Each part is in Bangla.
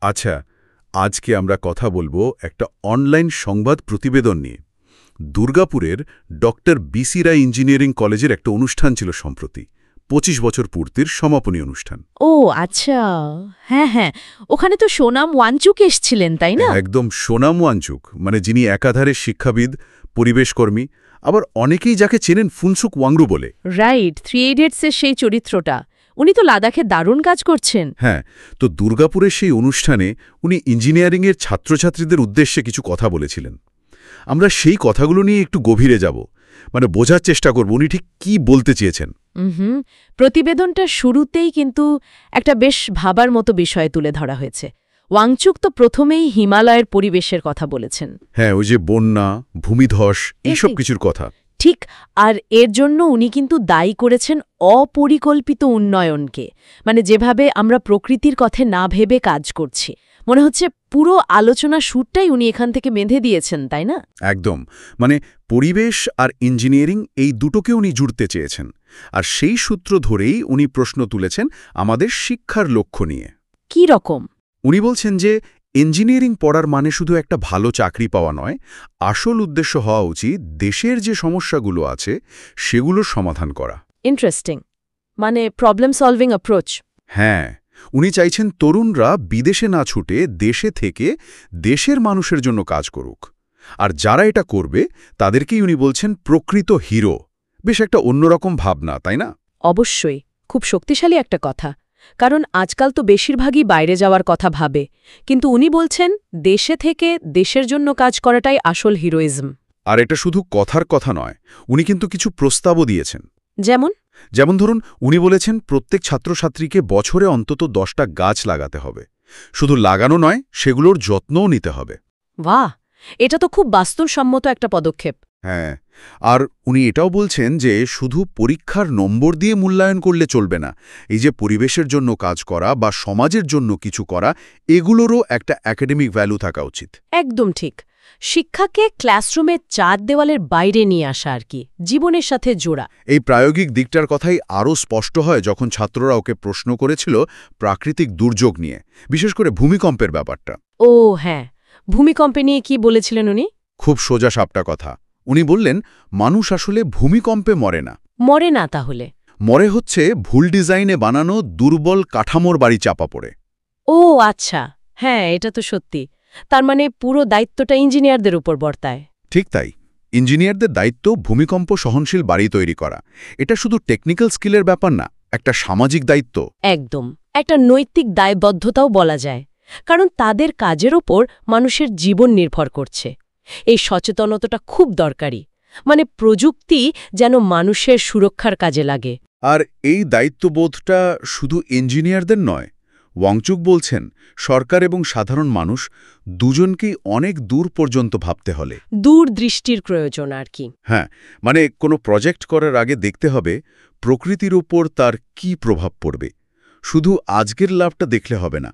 আচ্ছা, আজকে আমরা কথা বলবো একটা অনলাইন সংবাদ প্রতিবেদন নিয়ে। দুর্গাপুরের ডক্টর বিসি রায় ইঞ্জিনিয়ারিং কলেজের একটা অনুষ্ঠান ছিল সম্প্রতি, ২৫ বছর পূর্তির সমাপনী অনুষ্ঠান। ও আচ্ছা, হ্যাঁ হ্যাঁ, ওখানে তো সোনাম ওয়াংচুক এসছিলেন, তাই না? একদম সোনাম ওয়াংচুক, মানে যিনি একাধারে শিক্ষাবিদ, পরিবেশকর্মী, আবার অনেকেই যাকে চেনেন ফুনসুক ওয়াংরু বলে। রাইট, 3 ইডিয়টসের সেই চরিত্রটা। উনি তো লাদাখে দারুণ কাজ করছেন। হ্যাঁ, তো দুর্গাপুরের সেই অনুষ্ঠানে উনি ইঞ্জিনিয়ারিংয়ের ছাত্রছাত্রীদের উদ্দেশ্যে কিছু কথা বলেছিলেন। আমরা সেই কথাগুলো নিয়ে একটু গভীরে যাব, মানে বোঝার চেষ্টা করব উনি ঠিক কী বলতে চেয়েছেন। হুম, প্রতিবেদনটা শুরুতেই কিন্তু একটা বেশ ভাবার মতো বিষয় তুলে ধরা হয়েছে। ওয়াংচুক তো প্রথমেই হিমালয়ের পরিবেশের কথা বলেছেন। হ্যাঁ, ওই যে বন্যা, ভূমিধস, এইসব কিছুর কথা। ঠিক, আর এর জন্য উনি কিন্তু দায়ী করেছেন অপরিকল্পিত উন্নয়নকে, মানে যেভাবে আমরা প্রকৃতির কথা না ভেবে কাজ করছি। মনে হচ্ছে পুরো আলোচনা সুরটাই উনি এখান থেকে বেঁধে দিয়েছেন, তাই না? একদম, মানে পরিবেশ আর ইঞ্জিনিয়ারিং এই দুটোকে উনি জুড়তে চেয়েছেন। আর সেই সূত্র ধরেই উনি প্রশ্ন তুলেছেন আমাদের শিক্ষার লক্ষ্য নিয়ে। কি রকম? উনি বলছেন যে ইঞ্জিনিয়ারিং পড়ার মানে শুধু একটা ভালো চাকরি পাওয়া নয়, আসল উদ্দেশ্য হওয়া উচিত দেশের যে সমস্যাগুলো আছে সেগুলোর সমাধান করা। ইন্টারেস্টিং, মানে প্রবলেম সলভিং অ্যাপ্রোচ। হ্যাঁ, উনি চাইছেন তরুণরা বিদেশে না ছুটে দেশে থেকে দেশের মানুষের জন্য কাজ করুক। আর যারা এটা করবে তাদেরকেই উনি বলছেন প্রকৃত হিরো। বেশ একটা অন্যরকম ভাবনা, তাই না? অবশ্যই, খুব শক্তিশালী একটা কথা। কারণ আজকাল তো বেশিরভাগই বাইরে যাওয়ার কথা ভাবে, কিন্তু উনি বলছেন দেশে থেকে দেশের জন্য কাজ করাটাই আসল হিরোইজম। আর এটা শুধু কথার কথা নয়, উনি কিন্তু কিছু প্রস্তাবও দিয়েছেন। যেমন ধরুন, উনি বলেছেন প্রত্যেক ছাত্রছাত্রীকে বছরে অন্তত 10টা গাছ লাগাতে হবে। শুধু লাগানো নয়, সেগুলোর যত্নও নিতে হবে। বাহ, এটা তো খুব বাস্তবসম্মত একটা পদক্ষেপ। হ্যাঁ, আর উনি এটাও বলছেন যে শুধু পরীক্ষার নম্বর দিয়ে মূল্যায়ন করলে চলবে না। এই যে পরিবেশের জন্য কাজ করা বা সমাজের জন্য কিছু করা, এগুলোরও একটা একাডেমিক ভ্যালু থাকা উচিত। একদম ঠিক, শিক্ষাকে ক্লাসরুমে 4 দেওয়ালের বাইরে নিয়ে আসা আর কি, জীবনের সাথে জোড়া। এই প্রায়োগিক দিকটার কথাই আরও স্পষ্ট হয় যখন ছাত্ররা ওকে প্রশ্ন করেছিল প্রাকৃতিক দুর্যোগ নিয়ে, বিশেষ করে ভূমিকম্পের ব্যাপারটা। ও হ্যাঁ, ভূমিকম্পে নিয়ে কি বলেছিলেন উনি? খুব সোজা সাপটা কথা। উনি বললেন মানুষ আসলে ভূমিকম্পে মরে না। মরে না তাহলে? মরে হচ্ছে ভুল ডিজাইনে বানানো দুর্বল কাঠামোর বাড়ি চাপা পড়ে। ও আচ্ছা, হ্যাঁ এটা তো সত্যি। তার মানে পুরো দায়িত্বটা ইঞ্জিনিয়ারদের উপর বর্তায়। ঠিক তাই, ইঞ্জিনিয়ারদের দায়িত্ব ভূমিকম্প সহনশীল বাড়ি তৈরি করা। এটা শুধু টেকনিক্যাল স্কিলের ব্যাপার না, একটা সামাজিক দায়িত্ব। একদম, একটা নৈতিক দায়বদ্ধতাও বলা যায়, কারণ তাদের কাজের ওপর মানুষের জীবন নির্ভর করছে। এই সচেতনতাটা খুব দরকারি, মানে প্রযুক্তি যেন মানুষের সুরক্ষার কাজে লাগে। আর এই দায়িত্ববোধটা শুধু ইঞ্জিনিয়ারদের নয়। ওয়াংচুক বলছেন সরকার এবং সাধারণ মানুষ দুজনকেই অনেক দূর পর্যন্ত ভাবতে হলে। দূরদৃষ্টির প্রয়োজন আর কি। হ্যাঁ, মানে কোনো প্রজেক্ট করার আগে দেখতে হবে প্রকৃতির উপর তার কি প্রভাব পড়বে। শুধু আজকের লাভটা দেখলে হবে না।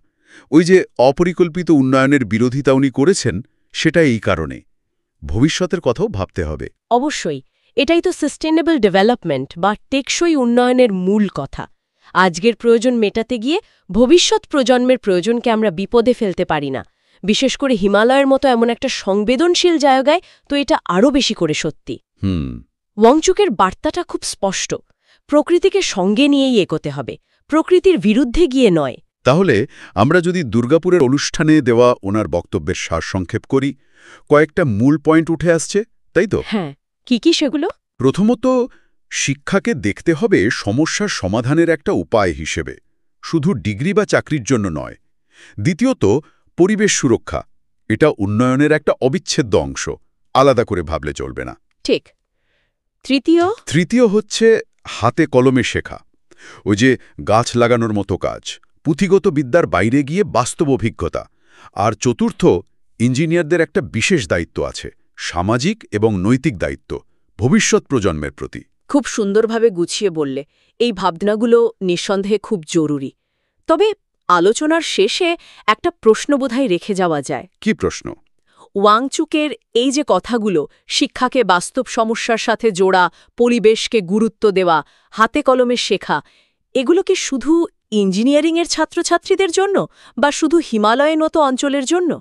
ওই যে অপরিকল্পিত উন্নয়নের বিরোধিতা উনি করেছেন, সেটা এই কারণে ভবিষ্যতের কথাও ভাবতে হবে। অবশ্যই, এটাই তো সাস্টেনেবল ডেভেলপমেন্ট বা টেকসই উন্নয়নের মূল কথা। আজকের প্রয়োজন মেটাতে গিয়ে ভবিষ্যৎ প্রজন্মের প্রয়োজনকে আমরা বিপদে ফেলতে পারি না। বিশেষ করে হিমালয়ের মতো এমন একটা সংবেদনশীল জায়গায় তো এটা আরও বেশি করে সত্যি। ওয়াংচুকের বার্তাটা খুব স্পষ্ট, প্রকৃতিকে সঙ্গে নিয়েই এগোতে হবে, প্রকৃতির বিরুদ্ধে গিয়ে নয়। তাহলে আমরা যদি দুর্গাপুরের অনুষ্ঠানে দেওয়া ওনার বক্তব্যের সারসংক্ষেপ করি, কয়েকটা মূল পয়েন্ট উঠে আসছে, তাই তো? হ্যাঁ, কি সেগুলো? প্রথমত, শিক্ষাকে দেখতে হবে সমস্যার সমাধানের একটা উপায় হিসেবে, শুধু ডিগ্রি বা চাকরির জন্য নয়। দ্বিতীয়ত, পরিবেশ সুরক্ষা, এটা উন্নয়নের একটা অবিচ্ছেদ্য অংশ, আলাদা করে ভাবলে চলবে না। ঠিক। তৃতীয় হচ্ছে হাতে কলমে শেখা, ওই যে গাছ লাগানোর মতো কাজ, পুঁথিগত বিদ্যার বাইরে গিয়ে বাস্তব অভিজ্ঞতা। আর চতুর্থ, ইঞ্জিনিয়ারদের একটা বিশেষ দায়িত্ব আছে, সামাজিক এবং নৈতিক দায়িত্ব ভবিষ্যৎ প্রজন্মের প্রতি। খুব সুন্দরভাবে গুছিয়ে বললে। এই ভাবনাগুলো নিঃসন্দেহে খুব জরুরি। তবে আলোচনার শেষে একটা প্রশ্ন বোধহয় রেখে যাওয়া যায়। কি প্রশ্ন? ওয়াংচুকের এই যে কথাগুলো, শিক্ষাকে বাস্তব সমস্যার সাথে জোড়া, পরিবেশকে গুরুত্ব দেওয়া, হাতে কলমে শেখা, এগুলো কি শুধু ইঞ্জিনিয়ারিংয়ের ছাত্রছাত্রীদের জন্য বা শুধু হিমালয়ের মতো অঞ্চলের জন্য?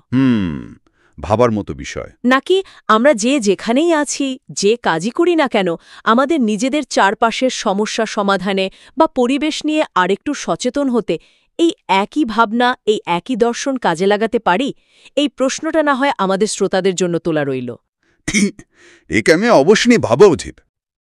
ভাবার মতো বিষয়। নাকি আমরা যেখানেই আছি, যে কাজই করি না কেন, আমাদের নিজেদের চারপাশের সমস্যা সমাধানে বা পরিবেশ নিয়ে আরেকটু সচেতন হতে এই একই ভাবনা, এই একই দর্শন কাজে লাগাতে পারি? এই প্রশ্নটা না হয় আমাদের শ্রোতাদের জন্য তোলা রইল। একে আমি অবশ্যই ভাবা উচিত।